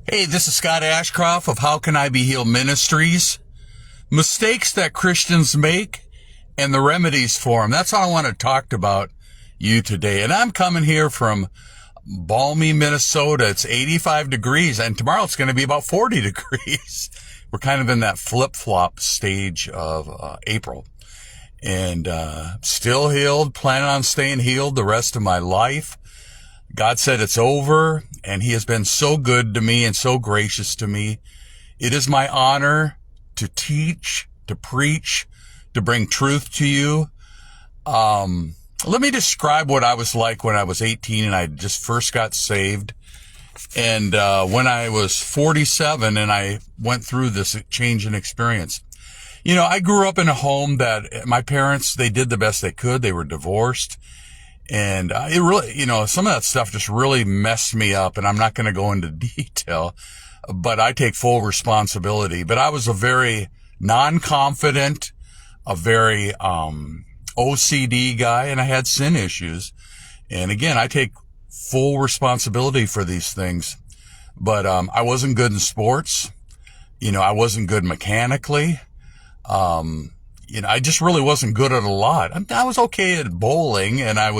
Hey, this is Scott Ashcroft of How Can I Be Healed Ministries. Mistakes that Christians make and the remedies for them. That's all I want to talk about you today. And I'm coming here from balmy Minnesota. It's 85 degrees and tomorrow it's going to be about 40 degrees. We're kind of in that flip-flop stage of April. And still healed, planning on staying healed the rest of my life. God said it's over, and he has been so good to me and so gracious to me. It is my honor to teach, to preach, to bring truth to you. Let me describe what I was like when I was 18 and I just first got saved. And when I was 47 and I went through this change in experience. You know, I grew up in a home that my parents, they did the best they could. They were divorced. And it really, you know, some of that stuff just really messed me up. And I'm not going to go into detail, but I take full responsibility. But I was a very non-confident, a very OCD guy, and I had sin issues. And again, I take full responsibility for these things. But I wasn't good in sports. You know, I wasn't good mechanically. You know, I just really wasn't good at a lot. I was okay at bowling and I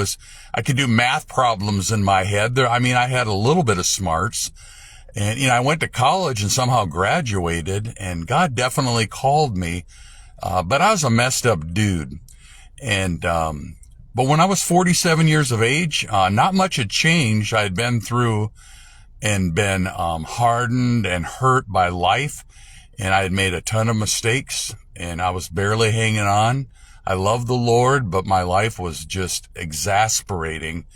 could do math problems in my head. I had a little bit of smarts and, you know, I went to college and somehow graduated and God definitely called me. But I was a messed up dude. And, but when I was 47 years of age, not much had changed. I had been through and been, hardened and hurt by life. And I had made a ton of mistakes. And I was barely hanging on. I loved the Lord, but my life was just exasperating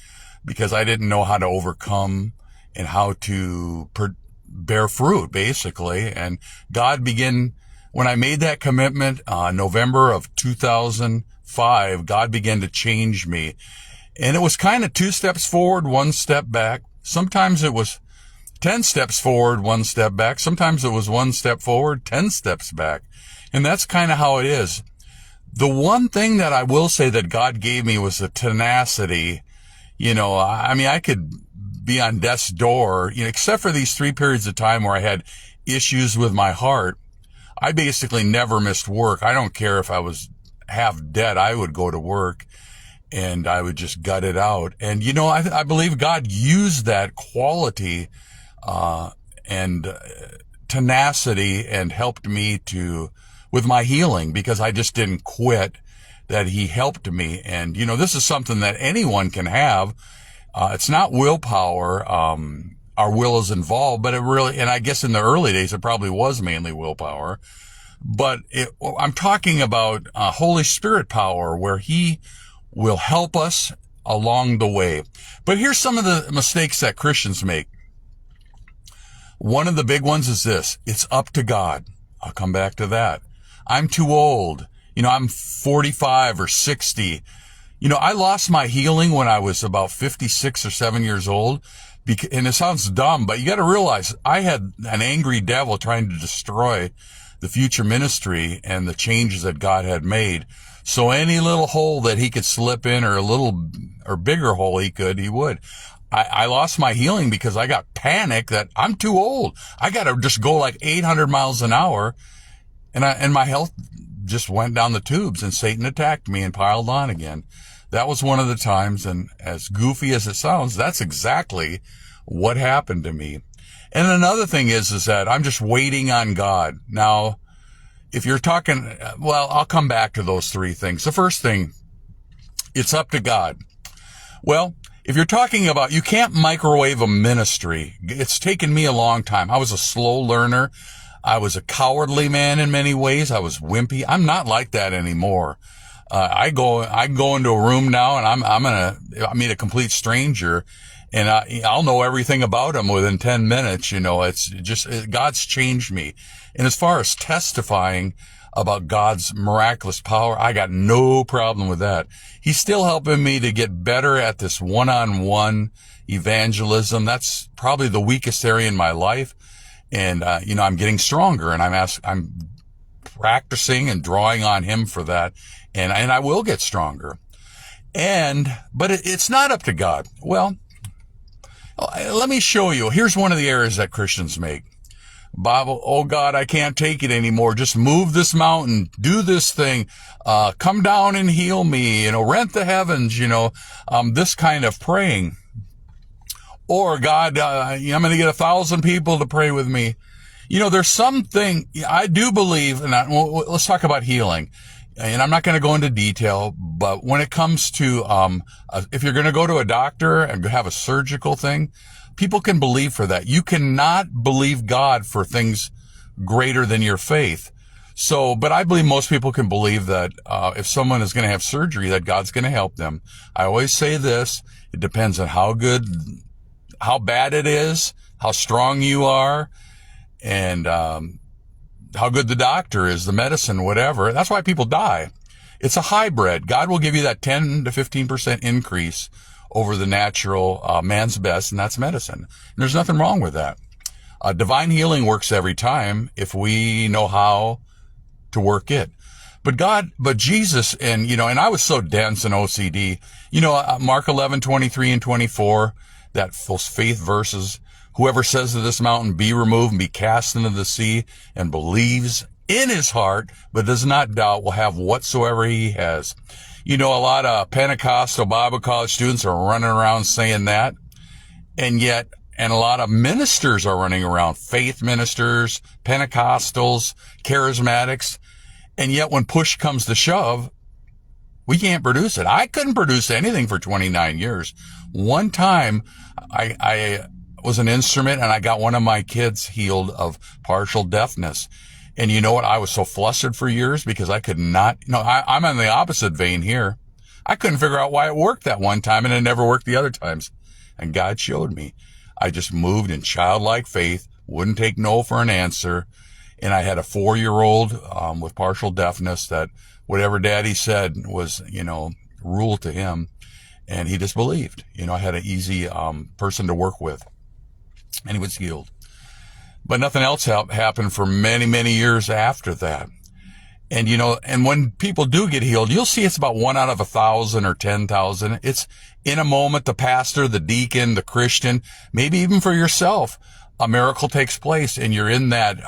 because I didn't know how to overcome and how to bear fruit, basically. And God began, when I made that commitment, November of 2005, God began to change me. And it was kind of 2 steps forward, 1 step back. Sometimes it was 10 steps forward, 1 step back. Sometimes it was 1 step forward, 10 steps back. And that's kind of how it is. The one thing that I will say that God gave me was the tenacity. You know, I could be on death's door, you know, except for these 3 periods of time where I had issues with my heart. I basically never missed work. I don't care if I was half dead. I would go to work and I would just gut it out. And, you know, I believe God used that quality, and tenacity and helped me with my healing because I just didn't quit, that he helped me. And, you know, this is something that anyone can have. It's not willpower. Our will is involved, but it really, and I guess in the early days, it probably was mainly willpower, but I'm talking about Holy Spirit power where he will help us along the way. But here's some of the mistakes that Christians make. One of the big ones is this: it's up to God. I'll come back to that. I'm too old. You know, I'm 45 or 60. You know, I lost my healing when I was about 56 or 7 years old. And it sounds dumb, but you got to realize I had an angry devil trying to destroy the future ministry and the changes that God had made. So any little hole that he could slip in, or a little or bigger hole he would. I lost my healing because I got panic that I'm too old. I got to just go like 800 miles an hour. And my health just went down the tubes and Satan attacked me and piled on again. That was one of the times. And as goofy as it sounds, that's exactly what happened to me. And another thing is that I'm just waiting on God. Now, if you're talking, well, I'll come back to those 3 things. The first thing, it's up to God. Well, if you're talking about, you can't microwave a ministry. It's taken me a long time. I was a slow learner. I was a cowardly man in many ways. I was wimpy. I'm not like that anymore. I can go into a room now and I meet a complete stranger and I'll know everything about him within 10 minutes. You know, it's just, God's changed me. And as far as testifying about God's miraculous power, I got no problem with that. He's still helping me to get better at this one-on-one evangelism. That's probably the weakest area in my life. And, you know, I'm getting stronger and I'm practicing and drawing on him for that. And I will get stronger. But it's not up to God. Well, Let me show you. Here's one of the errors that Christians make. Bible, oh God, I can't take it anymore. Just move this mountain, do this thing, come down and heal me, rent the heavens, this kind of praying. Or God, I'm going to get 1,000 people to pray with me. There's something I do believe, and let's talk about healing. And I'm not going to go into detail, but when it comes to, if you're going to go to a doctor and have a surgical thing, people can believe for that. You cannot believe God for things greater than your faith. So, but I believe most people can believe that, if someone is going to have surgery, that God's going to help them. I always say this, it depends on how bad it is, how strong you are, and, how good the doctor is, the medicine, whatever. That's why people die. It's a hybrid. God will give you that 10 to 15% increase over the natural, man's best, and that's medicine. And there's nothing wrong with that. Divine healing works every time if we know how to work it. But Jesus, and I was so dense in OCD, Mark 11:23 and 24, those faith verses, whoever says to this mountain, be removed and be cast into the sea, and believes in his heart, but does not doubt, will have whatsoever he has. A lot of Pentecostal Bible college students are running around saying that. And a lot of ministers are running around, faith ministers, Pentecostals, charismatics. And yet when push comes to shove, we can't produce it. I couldn't produce anything for 29 years. One time I was an instrument and I got one of my kids healed of partial deafness. And you know what? I was so flustered for years because I could not, I'm on the opposite vein here. I couldn't figure out why it worked that one time and it never worked the other times. And God showed me. I just moved in childlike faith, wouldn't take no for an answer. And I had a 4-year-old, with partial deafness that whatever daddy said was, rule to him. And he just believed, I had an easy, person to work with. And he was healed. But nothing else happened for many, many years after that. And, and when people do get healed, you'll see it's about 1 out of 1,000 or 10,000. It's in a moment, the pastor, the deacon, the Christian, maybe even for yourself, a miracle takes place and you're in that,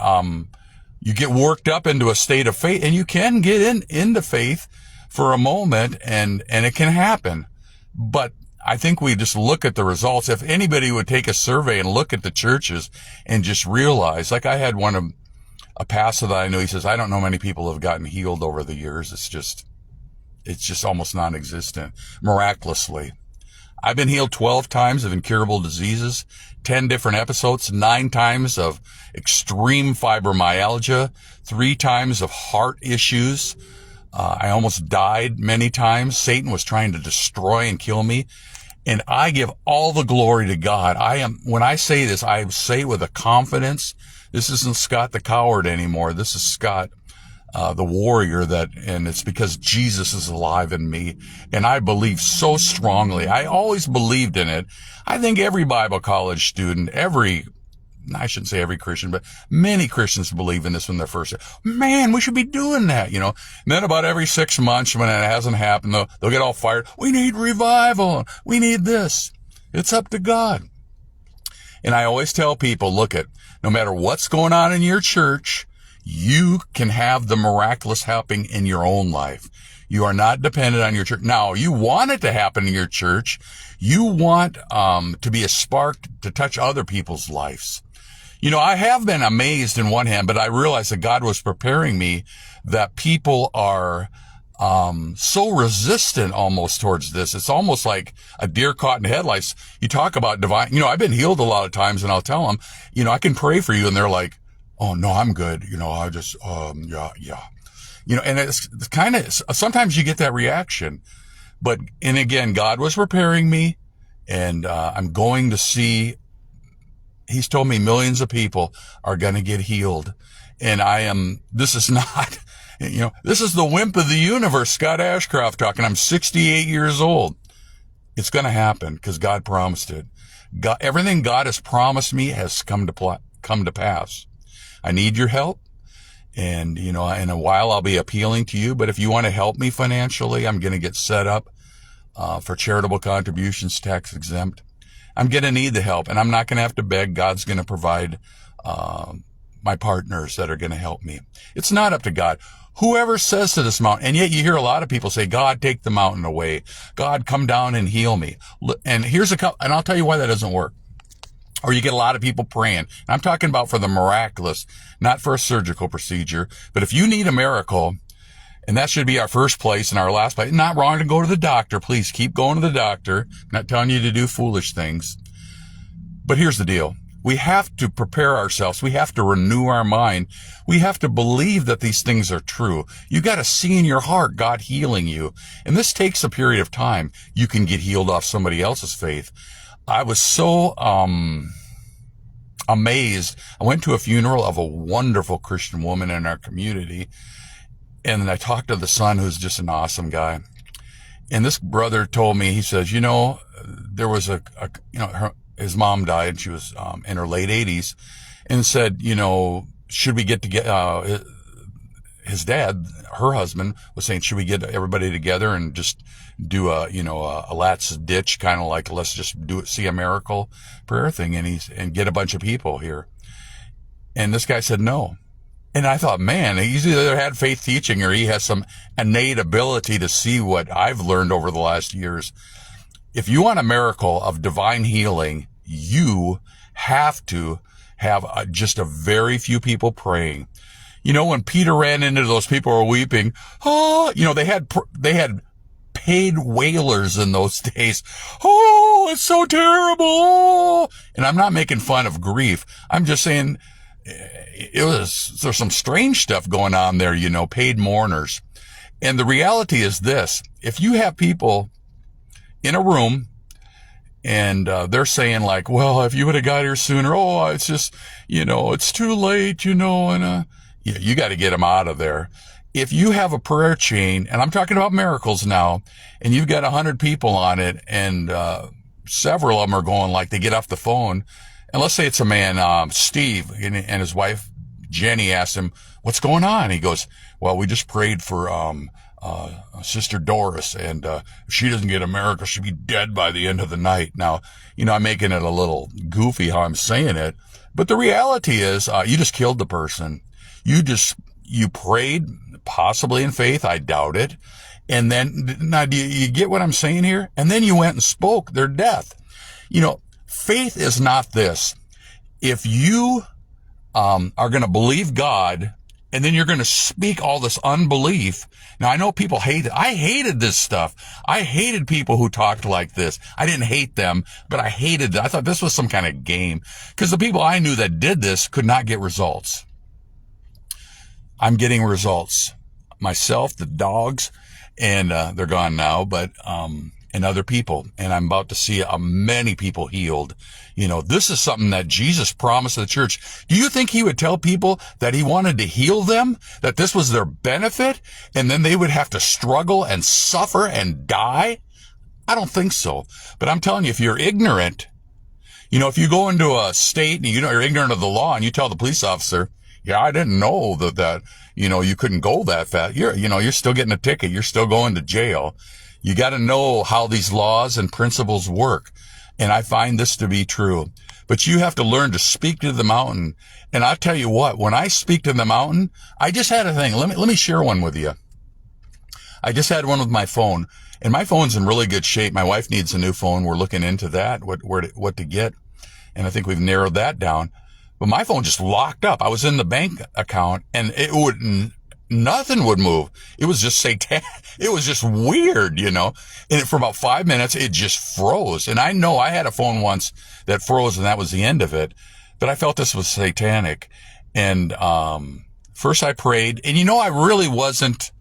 you get worked up into a state of faith, and you can get into faith for a moment and it can happen. But I think we just look at the results. If anybody would take a survey and look at the churches and just realize, like I had a pastor that I knew, he says, I don't know many people have gotten healed over the years. It's just almost non-existent, miraculously. I've been healed 12 times of incurable diseases, 10 different episodes, 9 times of extreme fibromyalgia, 3 times of heart issues. I almost died many times. Satan was trying to destroy and kill me. And I give all the glory to God. When I say this, I say with a confidence. This isn't Scott the coward anymore. This is Scott, the warrior and it's because Jesus is alive in me. And I believe so strongly. I always believed in it. I think every Bible college student, I shouldn't say every Christian, but many Christians believe in this when they're first, man, we should be doing that, And then about every 6 months when it hasn't happened, they'll get all fired. We need revival. We need this. It's up to God. And I always tell people, no matter what's going on in your church, you can have the miraculous happening in your own life. You are not dependent on your church. Now, you want it to happen in your church. You want, to be a spark to touch other people's lives. I have been amazed in one hand, but I realized that God was preparing me that people are, so resistant almost towards this. It's almost like a deer caught in headlights. You talk about divine, I've been healed a lot of times and I'll tell them, I can pray for you. And they're like, oh no, I'm good. I just, yeah. And it's kind of, sometimes you get that reaction, and again, God was preparing me and, I'm going to see, he's told me millions of people are going to get healed. And this is not, this is the wimp of the universe, Scott Ashcroft talking. I'm 68 years old. It's going to happen because God promised it. Everything God has promised me has come to pass. I need your help. And, in a while I'll be appealing to you, but if you want to help me financially, I'm going to get set up, for charitable contributions, tax exempt. I'm going to need the help, and I'm not going to have to beg. God's going to provide my partners that are going to help me. It's not up to God. Whoever says to this mountain, and yet you hear a lot of people say, God, take the mountain away. God, come down and heal me. And and I'll tell you why that doesn't work. Or you get a lot of people praying. And I'm talking about for the miraculous, not for a surgical procedure. But if you need a miracle, and that should be our first place and our last place, not wrong to go to the doctor. Please keep going to the doctor. I'm not telling you to do foolish things. But here's the deal. We have to prepare ourselves. We have to renew our mind. We have to believe that these things are true. You got to see in your heart God healing you. And this takes a period of time. You can get healed off somebody else's faith. I was so amazed. I went to a funeral of a wonderful Christian woman in our community. And then I talked to the son, who's just an awesome guy. And this brother told me, he says, there was his mom died. She was in her late 80s, and said, should we get together? His dad, her husband, was saying, should we get everybody together and just do a last ditch, kind of like, let's just see a miracle prayer thing, and get a bunch of people here. And this guy said no. And I thought, man, he's either had faith teaching or he has some innate ability to see what I've learned over the last years. If you want a miracle of divine healing, you have to have just a very few people praying. When Peter ran into those people who were weeping, they had paid wailers in those days. Oh, it's so terrible. And I'm not making fun of grief. I'm just saying there's some strange stuff going on there, paid mourners. And the reality is this: if you have people in a room and they're saying like, well, if you would have got here sooner, it's just, it's too late, and you got to get them out of there. If you have a prayer chain, and I'm talking about miracles now, and you've got 100 people on it, and several of them are going, like, they get off the phone, and let's say it's a man, Steve, and his wife, Jenny, asked him, what's going on? He goes, well, we just prayed for Sister Doris, and if she doesn't get a miracle, she'll be dead by the end of the night. Now, I'm making it a little goofy how I'm saying it, but the reality is you just killed the person. You prayed, possibly in faith, I doubt it. And then, now do you get what I'm saying here? And then you went and spoke their death. Faith is not this. If you are going to believe God, and then you're going to speak all this unbelief. Now, I know people hate it. I hated this stuff. I hated people who talked like this. I didn't hate them, but I hated it. I thought this was some kind of game, because the people I knew that did this could not get results. I'm getting results myself, the dogs, and they're gone now, but and other people, and I'm about to see many people healed. This is something that Jesus promised the church. Do you think he would tell people that he wanted to heal them, that this was their benefit, and then they would have to struggle and suffer and die? I don't think so. But I'm telling you, if you're ignorant, if you go into a state and you're ignorant of the law, and you tell the police officer, yeah, I didn't know that you couldn't go that fast. You're still getting a ticket. You're still going to jail. You got to know how these laws and principles work. And I find this to be true. But you have to learn to speak to the mountain. And I'll tell you what, when I speak to the mountain, I just had a thing. Let me share one with you. I just had one with my phone, and my phone's in really good shape. My wife needs a new phone. We're looking into that, what to get. And I think we've narrowed that down. But my phone just locked up. I was in the bank account, and nothing would move. It was just satanic. It was just weird, And for about 5 minutes, it just froze. And I know I had a phone once that froze, and that was the end of it. But I felt this was satanic. And first I prayed, and I really wasn't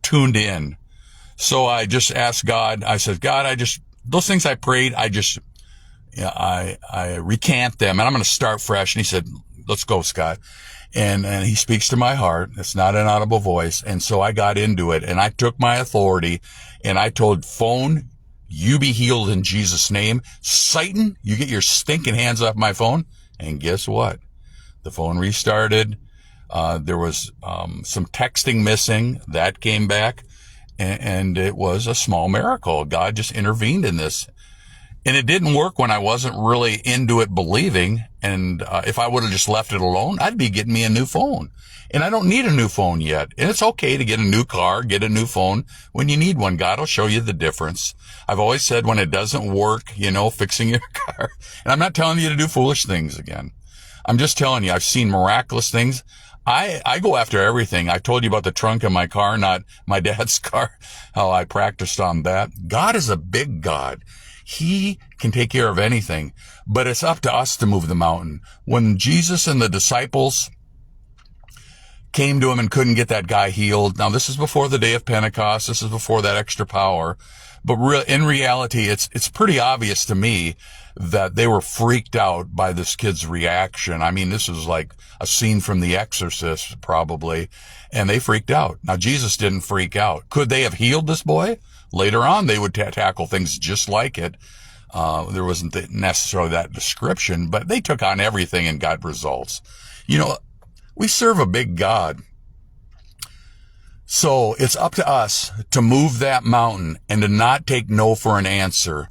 tuned in. So I just asked God. I said, God, those things I prayed, I recant them, and I'm going to start fresh. And he said, let's go, Scott. And he speaks to my heart. It's not an audible voice. And so I got into it, and I took my authority, and I told phone, you be healed in Jesus' name. Satan, you get your stinking hands off my phone. And guess what? The phone restarted. There was some texting missing. That came back. And it was a small miracle. God just intervened in this. And it didn't work when I wasn't really into it believing. And if I would have just left it alone, I'd be getting me a new phone. And I don't need a new phone yet. And it's okay to get a new car, get a new phone when you need one. God will show you the difference. I've always said when it doesn't work, fixing your car. And I'm not telling you to do foolish things again. I'm just telling you, I've seen miraculous things. I go after everything. I told you about the trunk of my car, not my dad's car, how I practiced on that. God is a big God. He can take care of anything, but it's up to us to move the mountain. When Jesus and the disciples came to him and couldn't get that guy healed. Now, this is before the day of Pentecost. This is before that extra power. But in reality, it's pretty obvious to me that they were freaked out by this kid's reaction. I mean, this is like a scene from The Exorcist, probably. And they freaked out. Now, Jesus didn't freak out. Could they have healed this boy? Later on, they would tackle things just like it. There wasn't necessarily that description, but they took on everything and got results. We serve a big God. So it's up to us to move that mountain and to not take no for an answer.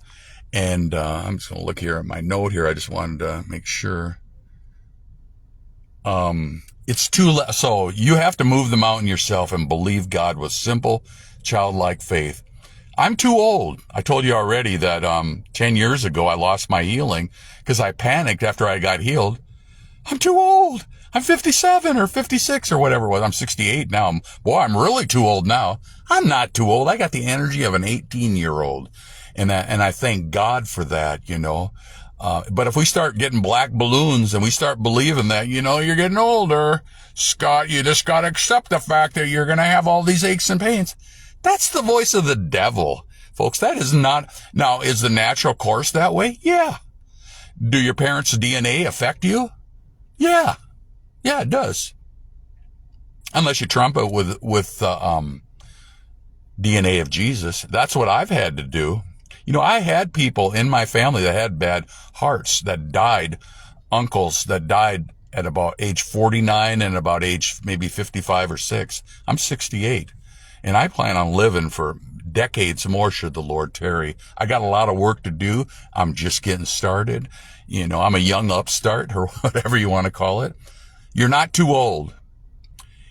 And I'm just going to look here at my note here. I just wanted to make sure. It's so you have to move the mountain yourself and believe God with simple, childlike faith. I'm too old. I told you already that 10 years ago I lost my healing because I panicked after I got healed. I'm too old. I'm 57 or 56 or whatever it was. I'm 68 now. I'm really too old now. I'm not too old. I got the energy of an 18-year-old. And I thank God for that, But if we start getting black balloons and we start believing that, you're getting older, Scott, you just got to accept the fact that you're going to have all these aches and pains. That's the voice of the devil, folks. That is not. Now, is the natural course that way? Yeah. Do your parents' DNA affect you? Yeah. Yeah, it does. Unless you trump it with DNA of Jesus. That's what I've had to do. I had people in my family that had bad hearts that died, uncles that died at about age 49 and about age maybe 55 or 6. I'm 68, and I plan on living for decades more should the Lord tarry. I got a lot of work to do. I'm just getting started. I'm a young upstart or whatever you want to call it. You're not too old.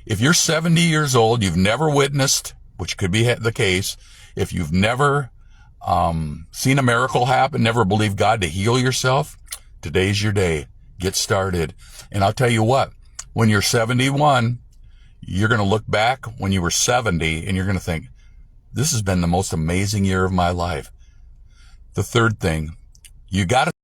If you're 70 years old, you've never witnessed, which could be the case, if you've never seen a miracle happen, never believed God to heal yourself, today's your day. Get started. And I'll tell you what, when you're 71, you're going to look back when you were 70 and you're going to think, this has been the most amazing year of my life. The third thing, you got to